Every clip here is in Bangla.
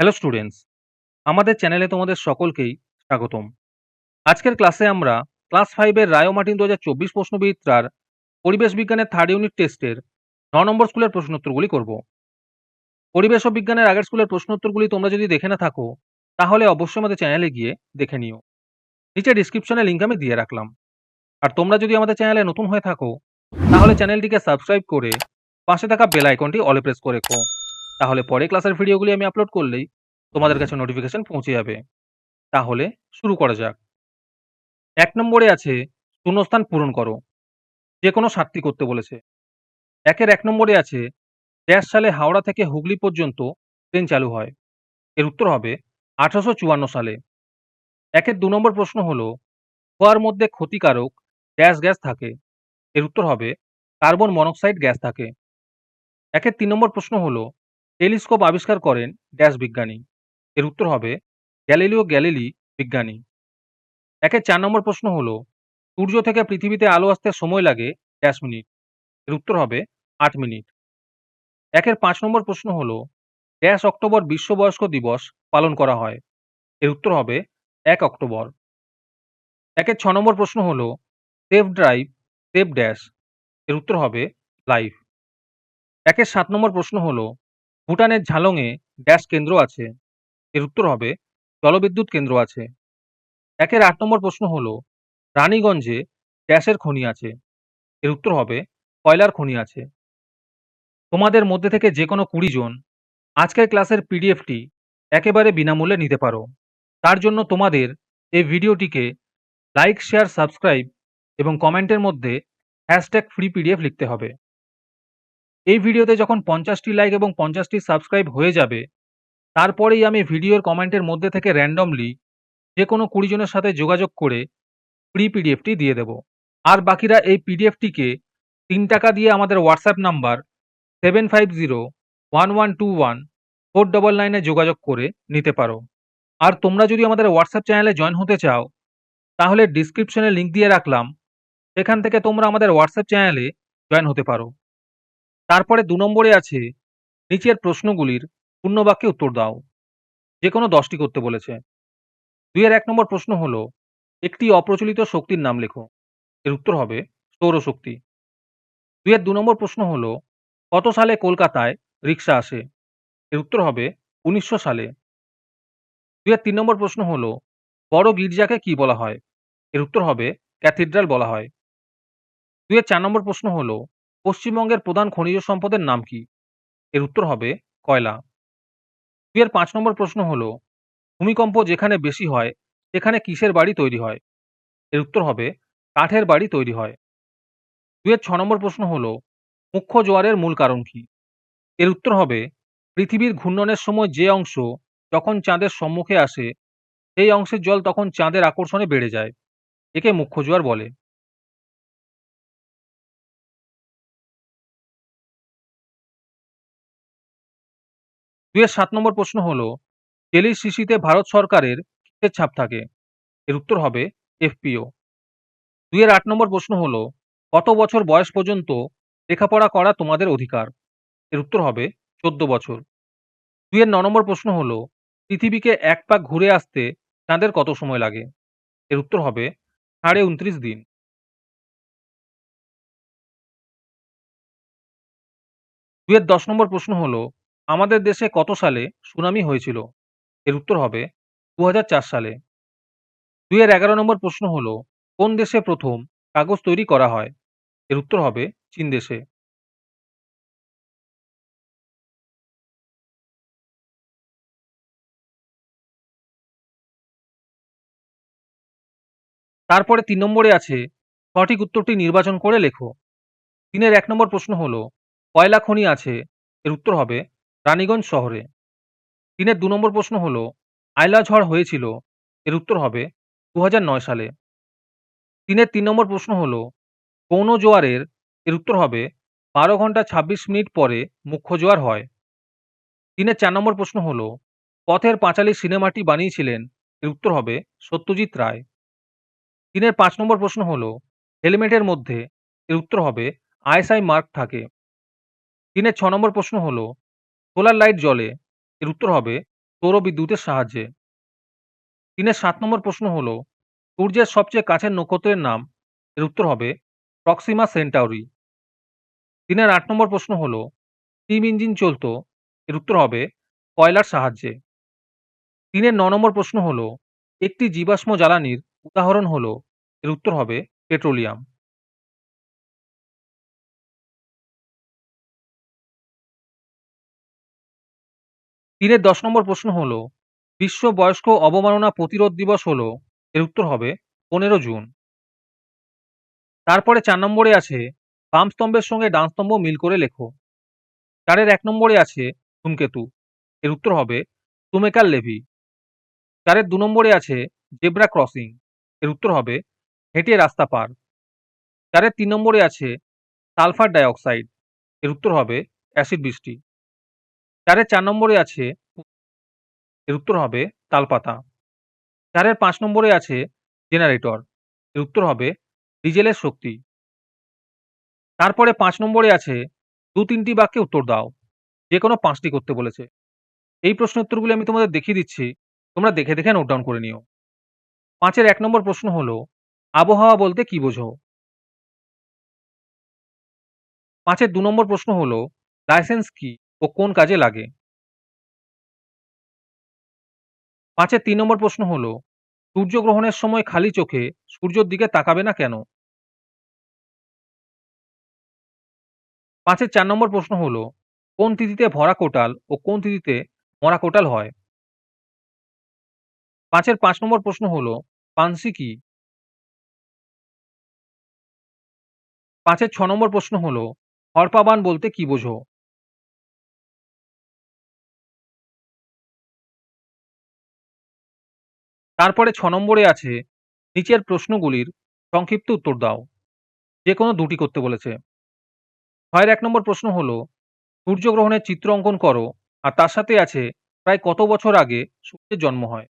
হ্যালো স্টুডেন্টস, আমাদের চ্যানেলে তোমাদের সকলকেই স্বাগতম। আজকের ক্লাসে আমরা ক্লাস 5 এর রায় ও মার্টিন 2024 প্রশ্নবিচিত্রার পরিবেশ বিজ্ঞানের থার্ড ইউনিট টেস্টের 9 নম্বর স্কুলের প্রশ্নোত্তরগুলি করব। পরিবেশ ও বিজ্ঞানের আগের স্কুলের প্রশ্নোত্তরগুলি তোমরা যদি দেখে না থাকো, তাহলে অবশ্যই আমাদের চ্যানেলে গিয়ে দেখে নিও। নিচে ডিসক্রিপশনে লিঙ্ক আমি দিয়ে রাখলাম। আর তোমরা যদি আমাদের চ্যানেলে নতুন হয়ে থাকো, তাহলে চ্যানেলটিকে সাবস্ক্রাইব করে পাশে থাকা বেল আইকনটি অলে প্রেস করে রেখো। তাহলে পরে ক্লাসের ভিডিওগুলি আমি আপলোড করলেই তোমাদের কাছে নোটিফিকেশন পৌঁছে যাবে। তাহলে শুরু করা যাক। ১ নম্বরে আছে শূন্যস্থান পূরণ করো। যেকোনো ৭ টি করতে বলেছে। ১ নম্বরে আছে ড্যাশ সালে হাওড়া থেকে হুগলি পর্যন্ত ট্রেন চালু হয়। এর উত্তর হবে ১৮৫৪ সালে। ২ নম্বর প্রশ্ন হলো ধোঁয়ার মধ্যে ক্ষতিকারক ড্যাশ গ্যাস থাকে। এর উত্তর হবে কার্বন মনোক্সাইড গ্যাস থাকে। ৩ নম্বর প্রশ্ন হলো টেলিস্কোপ আবিষ্কার করেন ড্যাশ বিজ্ঞানী। এর উত্তর হবে গ্যালিলিও গ্যালিলি বিজ্ঞানী। ৪ নম্বর প্রশ্ন হলো সূর্য থেকে পৃথিবীতে আলো আসতে সময় লাগে ড্যাশ মিনিট। এর উত্তর হবে ৮ মিনিট। ৫ নম্বর প্রশ্ন হলো ড্যাশ অক্টোবর বিশ্ব বয়স্ক দিবস পালন করা হয়। এর উত্তর হবে ১ অক্টোবর। ৬ নম্বর প্রশ্ন হলো সেভ ড্রাইভ সেভ ড্যাশ। এর উত্তর হবে লাইফ। ৭ নম্বর প্রশ্ন হলো ভুটানের ঝালংয়ে ড্যাশ কেন্দ্র আছে। এর উত্তর হবে জলবিদ্যুৎ কেন্দ্র আছে। ৮ নম্বর প্রশ্ন হলো রানীগঞ্জে ড্যাশের খনি আছে। এর উত্তর হবে কয়লার খনি আছে। তোমাদের মধ্যে থেকে যে কোনো ২০ জন আজকের ক্লাসের পিডিএফটি একেবারে বিনামূল্যে নিতে পারো। তার জন্য তোমাদের এই ভিডিওটিকে লাইক, শেয়ার, সাবস্ক্রাইব এবং কমেন্টের মধ্যে #ফ্রি পিডিএফ লিখতে হবে। এই ভিডিওতে যখন ৫০টি লাইক এবং ৫০টি সাবস্ক্রাইব হয়ে যাবে, তারপরেই আমি ভিডিওর কমেন্টের মধ্যে থেকে র্যান্ডমলি যে কোনো ২০ জনের সাথে যোগাযোগ করে ফ্রি পিডিএফটি দিয়ে দেব। আর বাকিরা এই পিডিএফটিকে ৩ টাকা দিয়ে আমাদের হোয়াটসঅ্যাপ নাম্বার 7501121499 যোগাযোগ করে নিতে পারো। আর তোমরা যদি আমাদের হোয়াটসঅ্যাপ চ্যানেলে জয়েন হতে চাও, তাহলে ডিসক্রিপশনে লিঙ্ক দিয়ে রাখলাম, সেখান থেকে তোমরা আমাদের হোয়াটসঅ্যাপ চ্যানেলে জয়েন হতে পারো। তারপরে ২ নম্বরে আছে নিচের প্রশ্নগুলির পূর্ণবাক্যে উত্তর দাও। যে কোনো ১০টি করতে বলেছে। ২ নম্বর প্রশ্ন হলো একটি অপ্রচলিত শক্তির নাম লেখো। এর উত্তর হবে সৌরশক্তি। ২ নম্বর প্রশ্ন হলো কত সালে কলকাতায় রিক্সা আসে? এর উত্তর হবে ১৯০০ সালে। ৩ নম্বর প্রশ্ন হলো বড় গির্জাকে কি বলা হয়? এর উত্তর হবে ক্যাথিড্রাল বলা হয়। ৪ নম্বর প্রশ্ন হলো পশ্চিমবঙ্গের প্রধান খনিজ সম্পদের নাম কি? এর উত্তর হবে কয়লা। ৫ নম্বর প্রশ্ন হলো ভূমিকম্প যেখানে বেশি হয় সেখানে কিসের বাড়ি তৈরি হয়? এর উত্তর হবে কাঠের বাড়ি তৈরি হয়। ৬ নম্বর প্রশ্ন হলো মুখ্য জোয়ারের মূল কারণ কি? এর উত্তর হবে পৃথিবীর ঘূর্ণনের সময় যে অংশ যখন চাঁদের সম্মুখে আসে, সেই অংশের জল তখন চাঁদের আকর্ষণে বেড়ে যায়। একে মুখ্য জোয়ার বলে। ৭ নম্বর প্রশ্ন হলো জেলির শিশিতে ভারত সরকারের কিসের ছাপ থাকে? এর উত্তর হবে এফপিও। ৮ নম্বর প্রশ্ন হলো কত বছর বয়স পর্যন্ত লেখাপড়া করা তোমাদের অধিকার? এর উত্তর হবে ১৪ বছর। ৯ নম্বর প্রশ্ন হলো পৃথিবীকে এক পাক ঘুরে আসতে চাঁদের কত সময় লাগে? এর উত্তর হবে ২৯.৫ দিন। ১০ নম্বর প্রশ্ন হলো আমাদের দেশে কত সালে সুনামি হয়েছিল? এর উত্তর হবে ২০০৪ সালে। ১১ নম্বর প্রশ্ন হলো কোন দেশে প্রথম কাগজ তৈরি করা হয়? এর উত্তর হবে চীন দেশে। তারপরে ৩ নম্বরে আছে সঠিক উত্তরটি নির্বাচন করে লেখো। ১ নম্বর প্রশ্ন হলো কয়লা খনি আছে? এর উত্তর হবে রানীগঞ্জ শহরে। ২ নম্বর প্রশ্ন হলো আয়লা ঝড় হয়েছিল? এর উত্তর হবে ২০০৯ সালে। ৩ নম্বর প্রশ্ন হলো গৌণ জোয়ারের? এর উত্তর হবে ১২ ঘন্টা ২৬ মিনিট পরে মুখ্য জোয়ার হয়। ৪ নম্বর প্রশ্ন হলো পথের পাঁচালী সিনেমাটি বানিয়েছিলেন? এর উত্তর হবে সত্যজিৎ রায়। ৫ নম্বর প্রশ্ন হলো হেলমেটের মধ্যে? এর উত্তর হবে আইএসআই মার্ক থাকে। ৬ নম্বর প্রশ্ন হলো সোলার লাইট জ্বলে? এর উত্তর হবে সৌরবিদ্যুতের সাহায্যে। 3 7 নম্বর প্রশ্ন হলো সূর্যের সবচেয়ে কাছের নক্ষত্রের নাম। এর উত্তর হবে প্রক্সিমা সেন্টাউরি। 3 8 নম্বর প্রশ্ন হলো স্টিম ইঞ্জিন চলতো। এর উত্তর হবে কয়লার সাহায্যে। 3 9 নম্বর প্রশ্ন হলো একটি জীবাশ্ম জ্বালানির উদাহরণ হলো। এর উত্তর হবে পেট্রোলিয়াম। 3 10 নম্বর প্রশ্ন হলো বিশ্ব বয়স্ক অবমাননা প্রতিরোধ দিবস হলো। এর উত্তর হবে 15 জুন। তারপরে 4 নম্বরে আছে বাম স্তম্ভের সঙ্গে ডান স্তম্ভ মিল করে লেখো। 4 1 নম্বরে আছে ধূমকেতু। এর উত্তর হবে সুমেকার লেভি। 4 2 নম্বরে আছে জেব্রা ক্রসিং। এর উত্তর হবে হেঁটে রাস্তা পার। 4 3 নম্বরে আছে সালফার ডাই অক্সাইড। এর উত্তর হবে অ্যাসিড বৃষ্টি। 4 4 নম্বরে আছে এর উত্তর হবে তালপাতা। 4 5 নম্বরে আছে জেনারেটর। এর উত্তর হবে ডিজেলের শক্তি। তারপরে 5 নম্বরে আছে 2-3টি বাক্যে উত্তর দাও। যেকোনো 5টি করতে বলেছে। এই প্রশ্নের উত্তরগুলি আমি তোমাদের দেখিয়ে দিচ্ছি। তোমরা দেখে, দেখে নোট ডাউন করে নিও। 5 এর 1 নম্বর প্রশ্ন হলো, আবহাওয়া বলতে কি বোঝো? 5 এর 2 নম্বর প্রশ্ন হলো, লাইসেন্স কি ও কোন কাজে লাগে? 5 এর 3 নম্বর প্রশ্ন হলো, সূর্যগ্রহণের সময় খালি চোখে সূর্যের দিকে তাকাবে না কেন? 5 এর 4 নম্বর প্রশ্ন হলো, কোন তিথিতে ভরা কোটাল ও কোন তিথিতে মরা কোটাল হয়? 5 এর 5 নম্বর প্রশ্ন হলো, পানসি কি? 5 এর 6 নম্বর প্রশ্ন হলো, হরপাবান বলতে কি বোঝো? তারপরে 6 নম্বরে আছে, নিচের প্রশ্নগুলির সংক্ষিপ্ত উত্তর দাও। যেকোনো 2টি করতে বলেছে। 6 এর 1 নম্বর প্রশ্ন হলো, সূর্যগ্রহণের চিত্র অঙ্কন করো আর তার সাথে আছে প্রায় কত বছর আগে সূর্যের জন্ম হয়?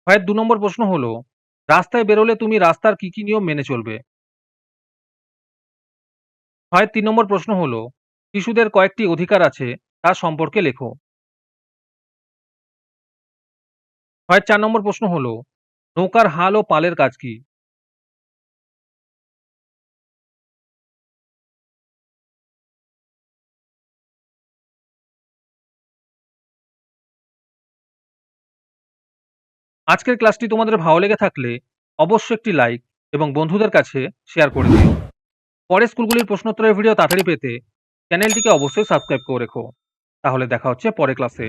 ছয়ের 2 নম্বর প্রশ্ন হলো, রাস্তায় বেরোলে তুমি রাস্তার কি, কি নিয়ম মেনে চলবে? 6 এর 3 নম্বর প্রশ্ন হলো, শিশুদের কয়েকটি অধিকার আছে তার সম্পর্কে লেখো। 6 এর 4 নম্বর প্রশ্ন হলো, নৌকার হাল ও পালের কাজ কি? আজকের ক্লাসটি তোমাদের ভালো লেগে থাকলে অবশ্যই একটি লাইক এবং বন্ধুদের কাছে শেয়ার করে দিও। পরের স্কুলগুলির প্রশ্নোত্তরের ভিডিও তাড়াতাড়ি পেতে চ্যানেলটিকে অবশ্যই সাবস্ক্রাইব করে রেখো। তাহলে দেখা হচ্ছে পরের ক্লাসে।